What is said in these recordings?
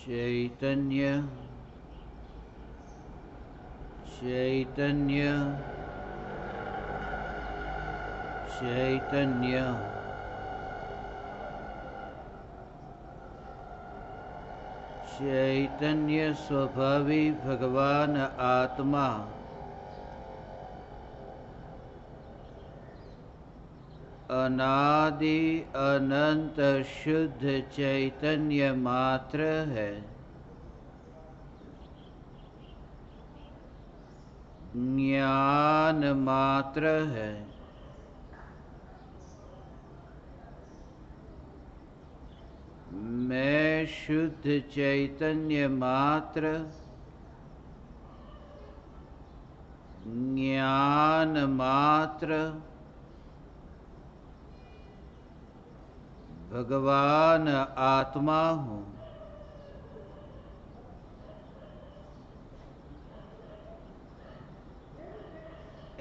चैतन्य चैतन्य चैतन्य चैतन्य स्वभावी भगवान आत्मा अनादि अनंत शुद्ध चैतन्य मात्र है। ज्ञान मात्र है। मैं शुद्ध चैतन्य मात्र ज्ञान मात्र भगवान आत्मा हूँ।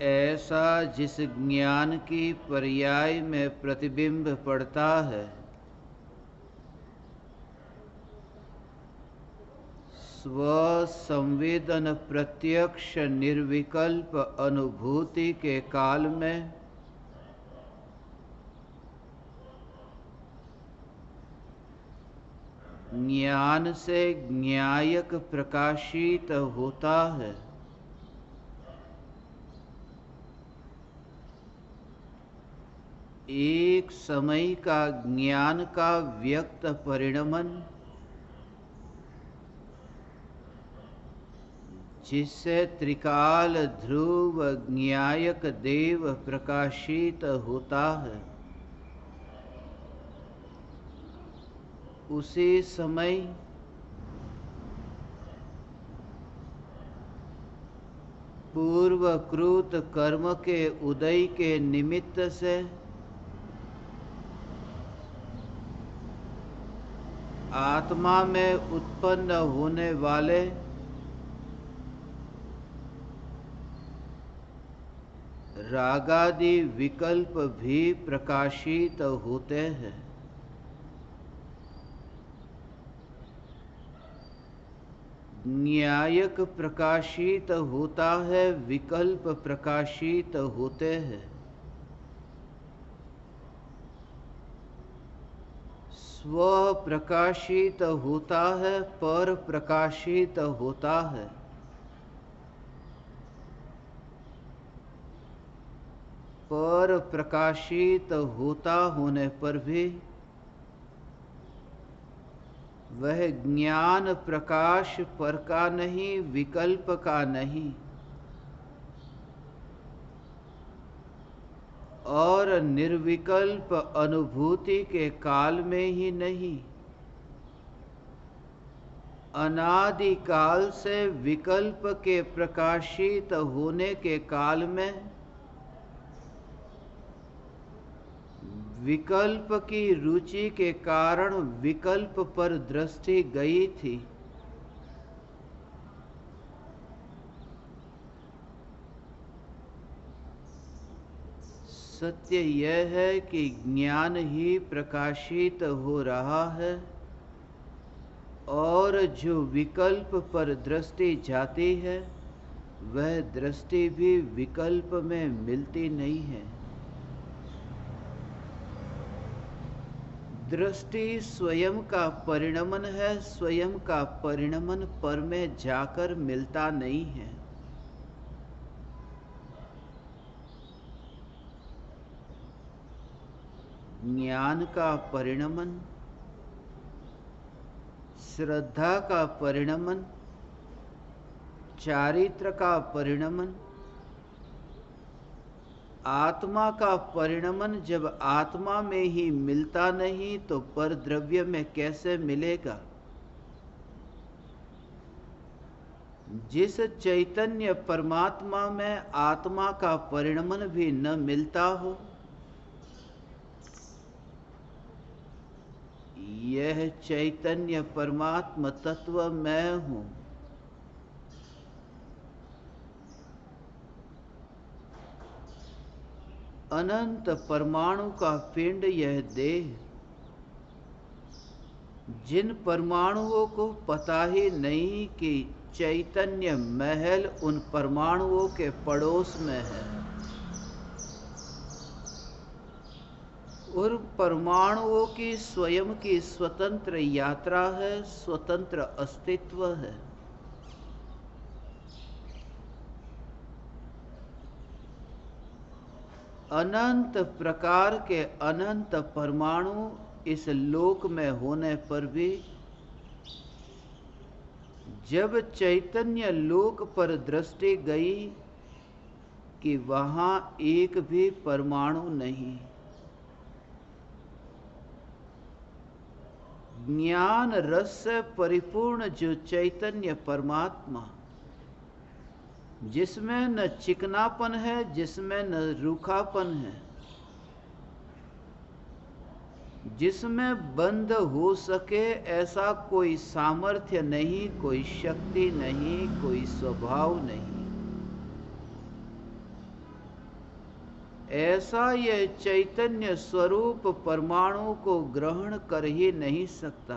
ऐसा जिस ज्ञान की पर्याय में प्रतिबिंब पड़ता है, स्व संवेदन प्रत्यक्ष निर्विकल्प अनुभूति के काल में ज्ञान से ज्ञायक प्रकाशित होता है। एक समय का ज्ञान का व्यक्त परिणमन, जिससे त्रिकाल ध्रुव ज्ञायक देव प्रकाशित होता है, उसी समय पूर्वकृत कर्म के उदय के निमित्त से आत्मा में उत्पन्न होने वाले रागादि विकल्प भी प्रकाशित होते हैं। न्यायक प्रकाशित होता है, विकल्प प्रकाशित होते हैं। स्व प्रकाशित होता है, पर प्रकाशित होता है। पर प्रकाशित होता होने पर भी वह ज्ञान प्रकाश पर का नहीं, विकल्प का नहीं, और निर्विकल्प अनुभूति के काल में ही नहीं, अनादि काल से विकल्प के प्रकाशित होने के काल में विकल्प की रुचि के कारण विकल्प पर दृष्टि गई थी। सत्य यह है कि ज्ञान ही प्रकाशित हो रहा है, और जो विकल्प पर दृष्टि जाती है वह दृष्टि भी विकल्प में मिलती नहीं है। दृष्टि स्वयं का परिणमन है, स्वयं का परिणमन पर में जाकर मिलता नहीं है। ज्ञान का परिणमन, श्रद्धा का परिणमन, चारित्र का परिणमन, आत्मा का परिणमन जब आत्मा में ही मिलता नहीं तो पर द्रव्य में कैसे मिलेगा। जिस चैतन्य परमात्मा में आत्मा का परिणमन भी न मिलता हो, यह चैतन्य परमात्मा तत्व मैं हूं। अनंत परमाणु का पिंड यह देह, जिन परमाणुओं को पता ही नहीं कि चैतन्य महल उन परमाणुओं के पड़ोस में है, और परमाणुओं की स्वयं की स्वतंत्र यात्रा है, स्वतंत्र अस्तित्व है। अनंत प्रकार के अनंत परमाणु इस लोक में होने पर भी जब चैतन्य लोक पर दृष्टि गई कि वहां एक भी परमाणु नहीं, ज्ञान रस से परिपूर्ण जो चैतन्य परमात्मा, जिसमें न चिकनापन है, जिसमें न रूखापन है, जिसमें बंद हो सके ऐसा कोई सामर्थ्य नहीं, कोई शक्ति नहीं, कोई स्वभाव नहीं, ऐसा यह चैतन्य स्वरूप परमाणु को ग्रहण कर ही नहीं सकता।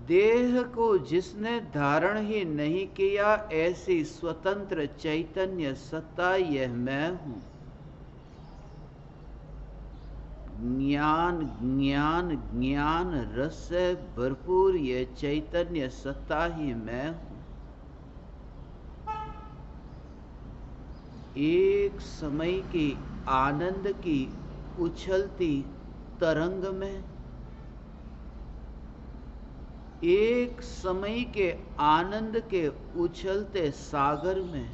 देह को जिसने धारण ही नहीं किया, ऐसी स्वतंत्र चैतन्य सत्ता यह मैं हूं। ज्ञान ज्ञान ज्ञान रस से भरपूर यह चैतन्य सत्ता ही मैं हूं। एक समय की आनंद की उछलती तरंग में, एक समय के आनंद के उछलते सागर में,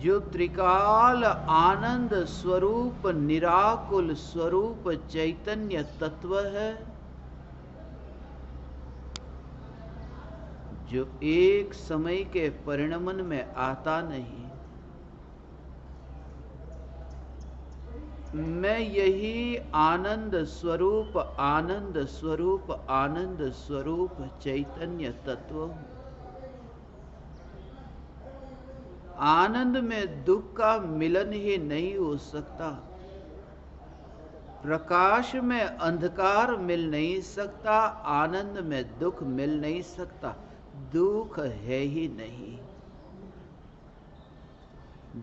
जो त्रिकाल आनंद स्वरूप निराकुल स्वरूप चैतन्य तत्व है, जो एक समय के परिणमन में आता नहीं, मैं यही आनंद स्वरूप आनंद स्वरूप आनंद स्वरूप चैतन्य तत्व हूं। आनंद में दुख का मिलन ही नहीं हो सकता, प्रकाश में अंधकार मिल नहीं सकता, आनंद में दुख मिल नहीं सकता, दुख है ही नहीं।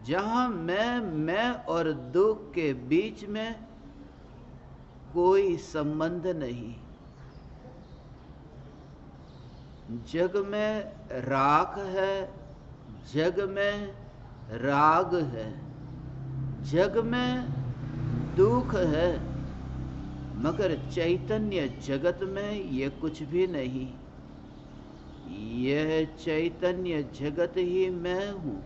जहां मैं और दुख के बीच में कोई संबंध नहीं। जग में राख है, जग में राग है, जग में दुख है, मगर चैतन्य जगत में ये कुछ भी नहीं। यह चैतन्य जगत ही मैं हूं।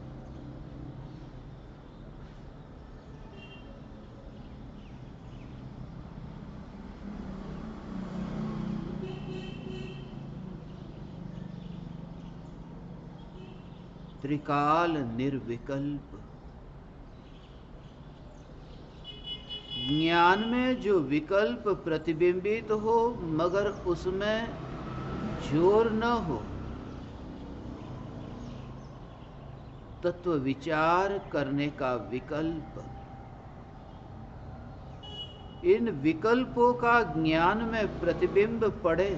त्रिकाल निर्विकल्प। ज्ञान में जो विकल्प प्रतिबिंबित हो मगर उसमें जोर न हो, तत्व विचार करने का विकल्प, इन विकल्पों का ज्ञान में प्रतिबिंब पड़े,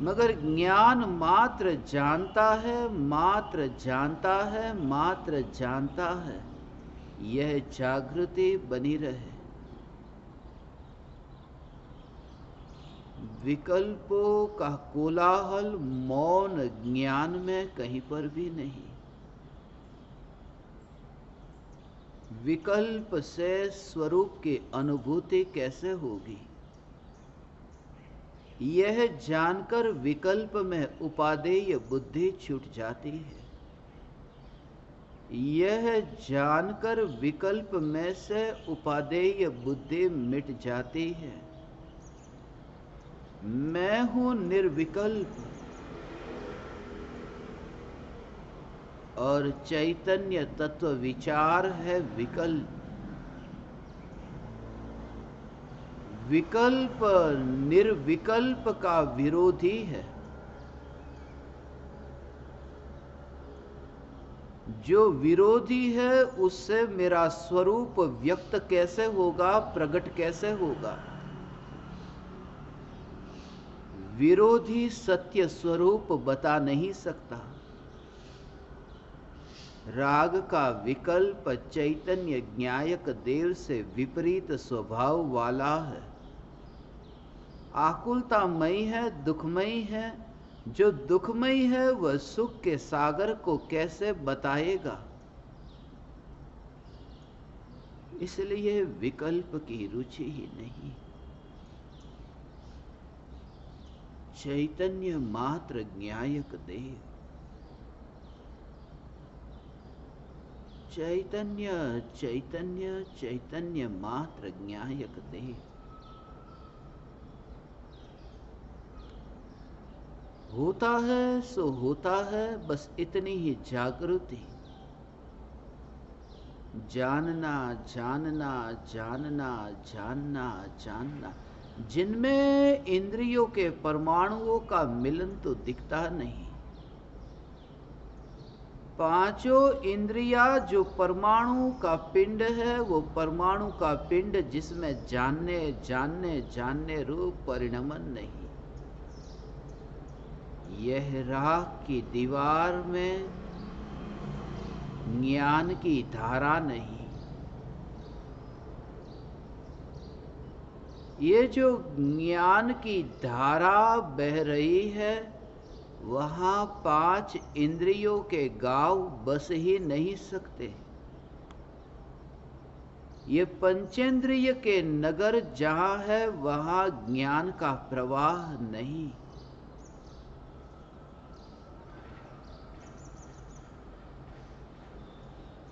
मगर ज्ञान मात्र जानता है, मात्र जानता है, मात्र जानता है, यह जागृति बनी रहे। विकल्पों का कोलाहल मौन ज्ञान में कहीं पर भी नहीं। विकल्प से स्वरूप की अनुभूति कैसे होगी? यह जानकर विकल्प में उपादेय बुद्धि छूट जाती है। यह जानकर विकल्प में से उपादेय बुद्धि मिट जाती है। मैं हूं निर्विकल्प और चैतन्य तत्व विचार है विकल्प। विकल्प निर्विकल्प का विरोधी है। जो विरोधी है उससे मेरा स्वरूप व्यक्त कैसे होगा, प्रकट कैसे होगा? विरोधी सत्य स्वरूप बता नहीं सकता। राग का विकल्प चैतन्य ज्ञायक देव से विपरीत स्वभाव वाला है, आकुलतामयी है, दुखमयी है। जो दुखमयी है वह सुख के सागर को कैसे बताएगा? इसलिए विकल्प की रुचि ही नहीं। चैतन्य मात्र ज्ञायक देव, चैतन्य चैतन्य चैतन्य मात्र ज्ञायक देव। होता है सो होता है, बस इतनी ही जागृति। जानना जानना जानना जानना जानना, जिनमें इंद्रियों के परमाणुओं का मिलन तो दिखता नहीं। पांचों इंद्रिया जो परमाणु का पिंड है, वो परमाणु का पिंड जिसमें जानने जानने जानने रूप परिणमन नहीं। यह राख की दीवार में ज्ञान की धारा नहीं। ये जो ज्ञान की धारा बह रही है, वहां पांच इंद्रियों के गांव बस ही नहीं सकते। ये पंचेंद्रिय के नगर जहां है, वहां ज्ञान का प्रवाह नहीं।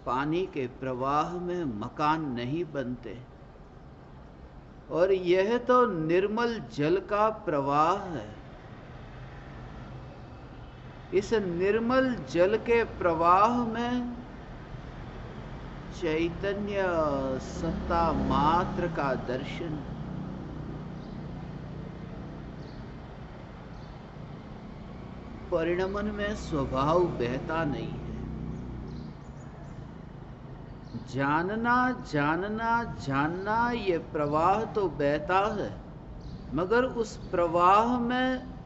पानी के प्रवाह में मकान नहीं बनते, और यह तो निर्मल जल का प्रवाह है। इस निर्मल जल के प्रवाह में चैतन्य सत्ता मात्र का दर्शन। परिणमन में स्वभाव बहता नहीं है। जानना जानना जानना, ये प्रवाह तो बहता है, मगर उस प्रवाह में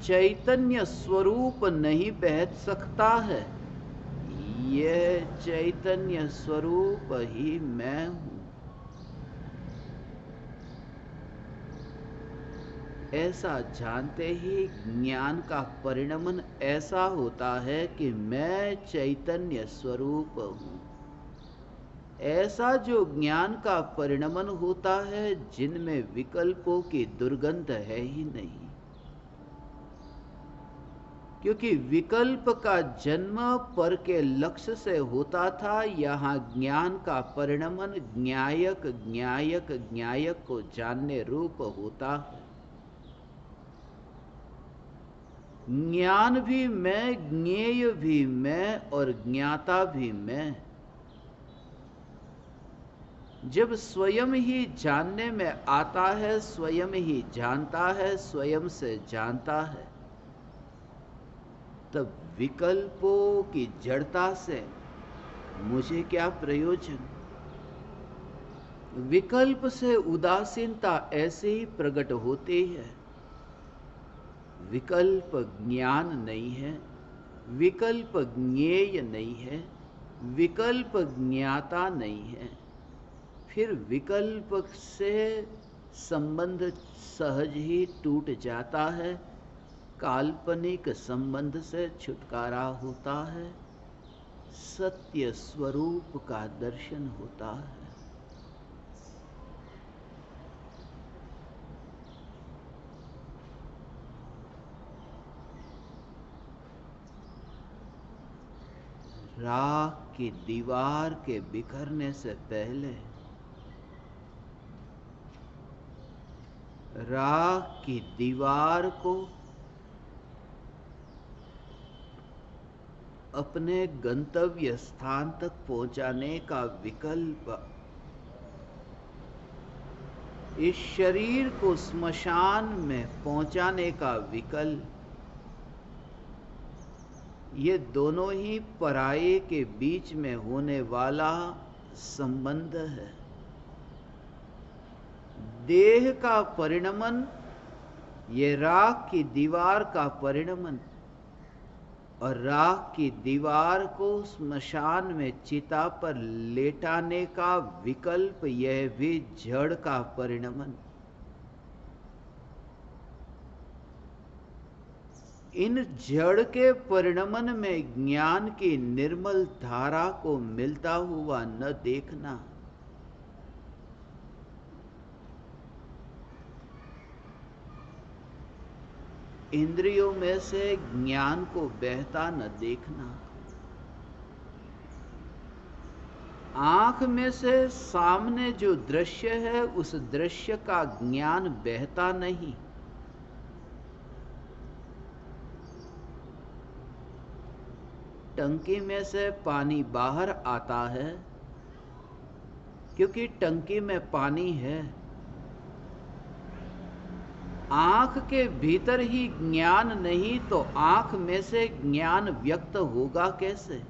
चैतन्य स्वरूप नहीं बह सकता है। यह चैतन्य स्वरूप ही मैं हूं। ऐसा जानते ही ज्ञान का परिणमन ऐसा होता है कि मैं चैतन्य स्वरूप हूं। ऐसा जो ज्ञान का परिणमन होता है, जिनमें विकल्पों की दुर्गंध है ही नहीं। क्योंकि विकल्प का जन्म पर के लक्ष्य से होता था, यहां ज्ञान का परिणमन ज्ञायक ज्ञायक ज्ञायक को जानने रूप होता है। ज्ञान भी मैं, ज्ञेय भी मैं, और ज्ञाता भी मैं। जब स्वयं ही जानने में आता है, स्वयं ही जानता है, स्वयं से जानता है, तब विकल्पों की जड़ता से मुझे क्या प्रयोजन? विकल्प से उदासीनता ऐसे ही प्रकट होती है। विकल्प ज्ञान नहीं है, विकल्प ज्ञेय नहीं है, विकल्प ज्ञाता नहीं है। फिर विकल्प से संबंध सहज ही टूट जाता है, काल्पनिक संबंध से छुटकारा होता है, सत्य स्वरूप का दर्शन होता है। राख की दीवार के बिखरने से पहले, राख की दीवार को अपने गंतव्य स्थान तक पहुंचाने का विकल्प, इस शरीर को स्मशान में पहुंचाने का विकल्प, ये दोनों ही पराये के बीच में होने वाला संबंध है। देह का परिणमन, ये राख की दीवार का परिणमन, और राख की दीवार को स्मशान में चिता पर लेटाने का विकल्प, यह भी जड़ का परिणमन। इन जड़ के परिणमन में ज्ञान की निर्मल धारा को मिलता हुआ न देखना। इंद्रियों में से ज्ञान को बहता न देखना। आंख में से सामने जो दृश्य है उस दृश्य का ज्ञान बहता नहीं। टंकी में से पानी बाहर आता है क्योंकि टंकी में पानी है। आंख के भीतर ही ज्ञान नहीं तो आंख में से ज्ञान व्यक्त होगा कैसे?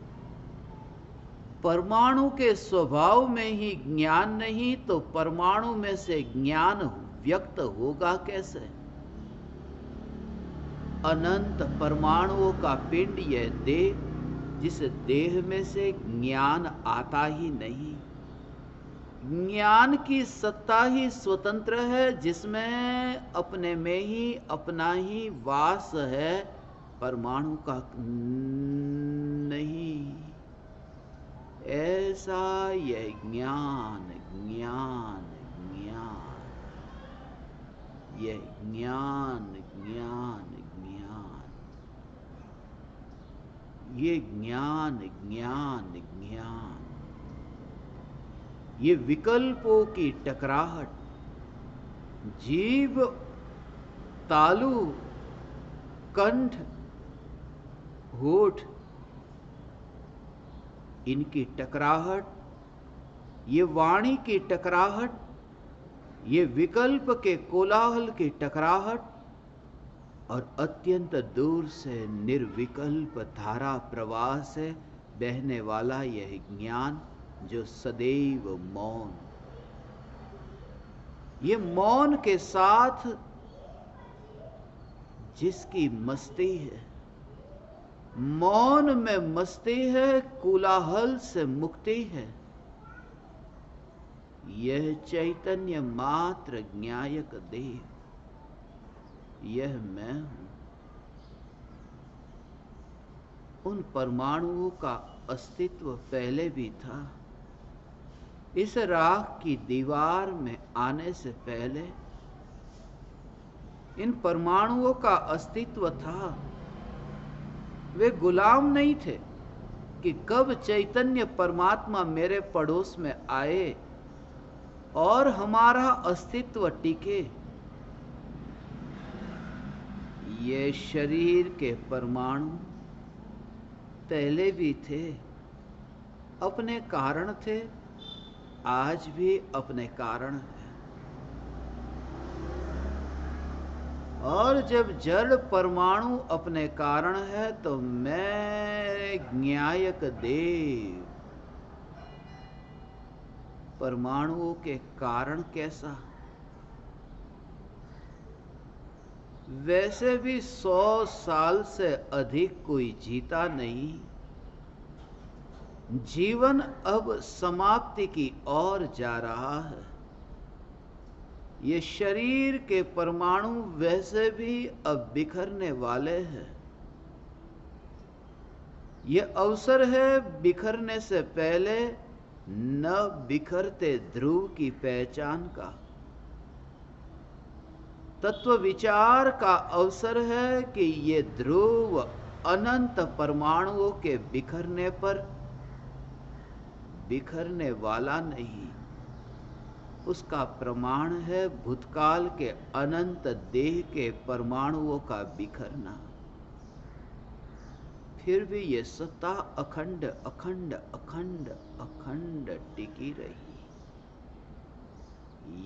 परमाणु के स्वभाव में ही ज्ञान नहीं तो परमाणु में से ज्ञान व्यक्त होगा कैसे? अनंत परमाणुओं का पिंड यह देह, जिस देह में से ज्ञान आता ही नहीं। ज्ञान की सत्ता ही स्वतंत्र है, जिसमें अपने में ही अपना ही वास है, परमाणु का नहीं। ऐसा यह ज्ञान ज्ञान ज्ञान, यह ज्ञान ज्ञान ज्ञान, ये ज्ञान ज्ञान ज्ञान, ये विकल्पों की टकराहट, जीव, तालु, कंठ, होठ, इनकी टकराहट, ये वाणी की टकराहट, ये विकल्प के कोलाहल की टकराहट, और अत्यंत दूर से निर्विकल्प धारा प्रवाह से बहने वाला यह ज्ञान जो सदैव मौन। ये मौन के साथ जिसकी मस्ती है, मौन में मस्ती है, कोलाहल से मुक्ति है, यह चैतन्य मात्र ज्ञायक देह, यह मैं हूं। उन परमाणुओं का अस्तित्व पहले भी था। इस राख की दीवार में आने से पहले इन परमाणुओं का अस्तित्व था। वे गुलाम नहीं थे कि कब चैतन्य परमात्मा मेरे पड़ोस में आए और हमारा अस्तित्व टिके। ये शरीर के परमाणु पहले भी थे, अपने कारण थे, आज भी अपने कारण है। और जब जड़ परमाणु अपने कारण है तो मैं ज्ञायक देव परमाणुओं के कारण कैसा? वैसे भी 100 साल से अधिक कोई जीता नहीं। जीवन अब समाप्ति की ओर जा रहा है। ये शरीर के परमाणु वैसे भी अब बिखरने वाले हैं। ये अवसर है बिखरने से पहले न बिखरते ध्रुव की पहचान का। तत्व विचार का अवसर है कि ये ध्रुव अनंत परमाणुओं के बिखरने पर बिखरने वाला नहीं, उसका प्रमाण है भूतकाल के अनंत देह के परमाणुओं का बिखरना। फिर भी ये सत्ता अखंड अखंड अखंड अखंड टिकी रही।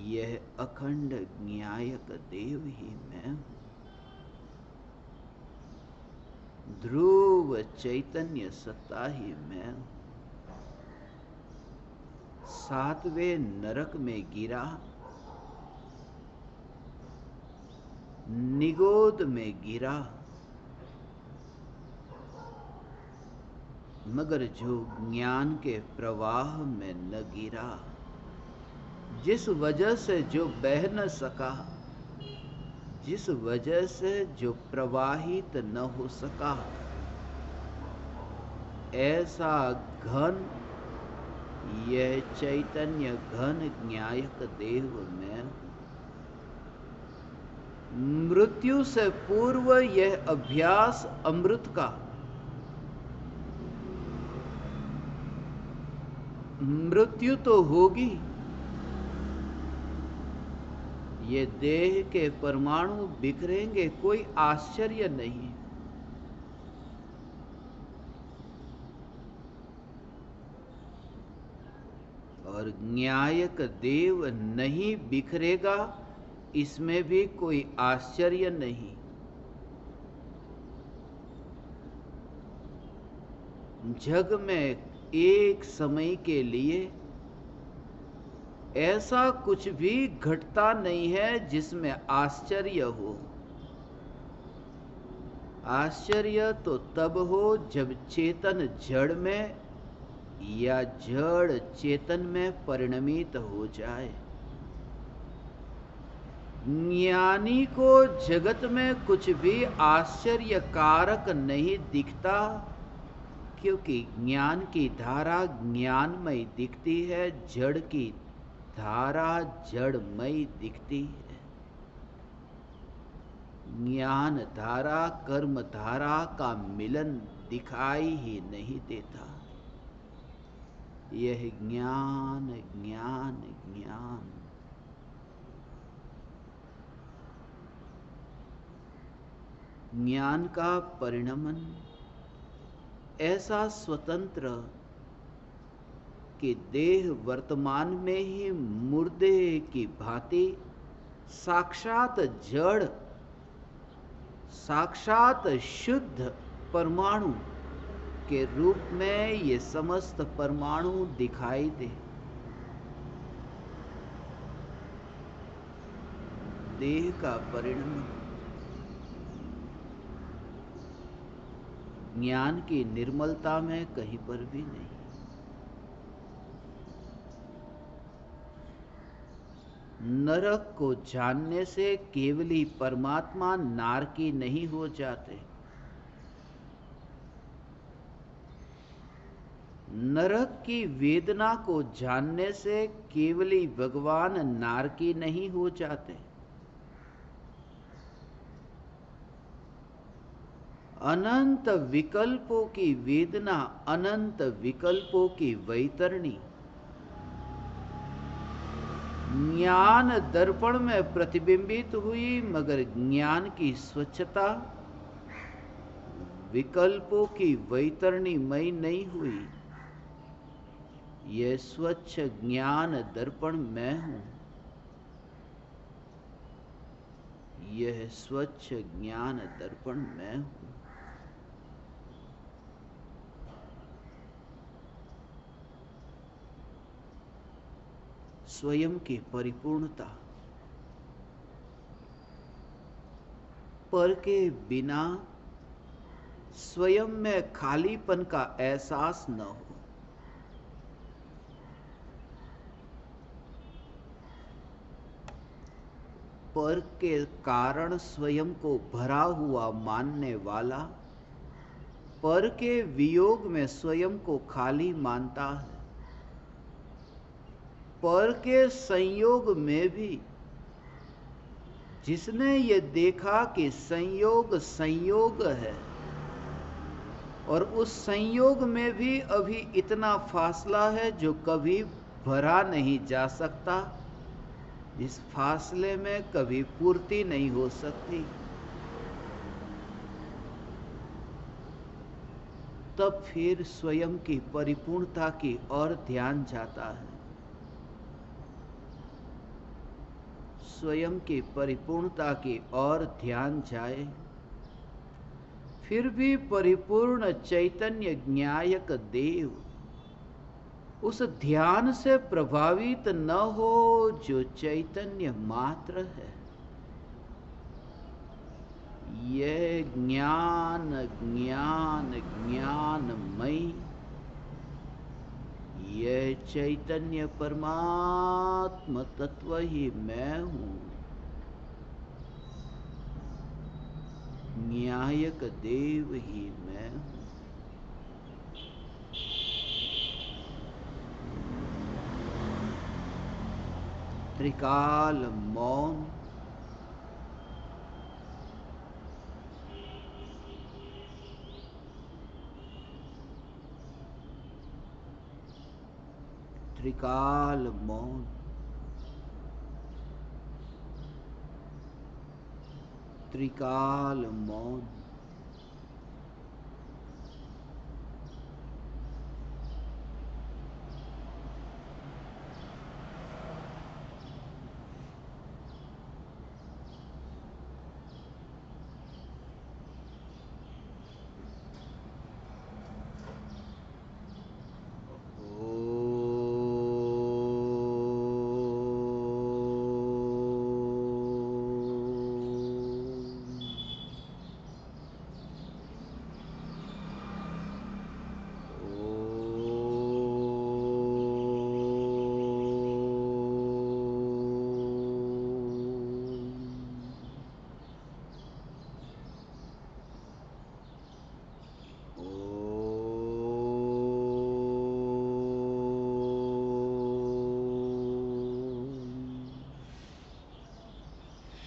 यह अखंड ज्ञायक देव ही मैं हूं। ध्रुव चैतन्य सत्ता ही मैं हूं। सातवें नरक में गिरा, निगोद में गिरा, मगर जो ज्ञान के प्रवाह में न गिरा, जिस वजह से जो बह न सका, जिस वजह से जो प्रवाहित न हो सका, ऐसा घन यह चैतन्य घन ज्ञायक देव में हूं। मृत्यु से पूर्व यह अभ्यास अमृत का, मृत्यु तो होगी, ये देह के परमाणु बिखरेंगे, कोई आश्चर्य नहीं। और न्यायक देव नहीं बिखरेगा, इसमें भी कोई आश्चर्य नहीं। जग में एक समय के लिए ऐसा कुछ भी घटता नहीं है जिसमें आश्चर्य हो। आश्चर्य तो तब हो जब चेतन जड़ में या जड़ चेतन में परिणमित हो जाए। ज्ञानी को जगत में कुछ भी आश्चर्य कारक नहीं दिखता, क्योंकि ज्ञान की धारा ज्ञानमय दिखती है, जड़ की धारा जड़मय दिखती है। ज्ञान धारा कर्म धारा का मिलन दिखाई ही नहीं देता। यह ज्ञान ज्ञान ज्ञान, ज्ञान का परिणमन ऐसा स्वतंत्र कि देह वर्तमान में ही मुर्दे की भांति साक्षात जड़, साक्षात शुद्ध परमाणु के रूप में ये समस्त परमाणु दिखाई दे। देह का परिणमन ज्ञान की निर्मलता में कहीं पर भी नहीं। नरक को जानने से केवली परमात्मा नारकी नहीं हो जाते। नरक की वेदना को जानने से केवली भगवान नारकी नहीं हो जाते। अनंत विकल्पों की वेदना, अनंत विकल्पों की वैतरणी ज्ञान दर्पण में प्रतिबिंबित हुई, मगर ज्ञान की स्वच्छता विकल्पों की वैतरणी मई नहीं हुई। यह स्वच्छ ज्ञान दर्पण मैं हूं। यह स्वच्छ ज्ञान दर्पण मैं हूं। स्वयं की परिपूर्णता, पर के बिना स्वयं में खालीपन का एहसास न हो। पर के कारण स्वयं को भरा हुआ मानने वाला, पर के वियोग में स्वयं को खाली मानता है। पर के संयोग में भी जिसने ये देखा कि संयोग संयोग है, और उस संयोग में भी अभी इतना फासला है जो कभी भरा नहीं जा सकता, इस फासले में कभी पूर्ति नहीं हो सकती, तब फिर स्वयं की परिपूर्णता की ओर ध्यान जाता है। स्वयं की परिपूर्णता की ओर ध्यान जाए, फिर भी परिपूर्ण चैतन्य ज्ञायक देव उस ध्यान से प्रभावित न हो जो चैतन्य मात्र है। यह ज्ञान ज्ञान ज्ञानमयी, यह चैतन्य परमात्म तत्व ही मैं हूं। न्यायक देव ही मैं हूं। त्रिकाल मौन, त्रिकाल मौन, त्रिकाल मौन।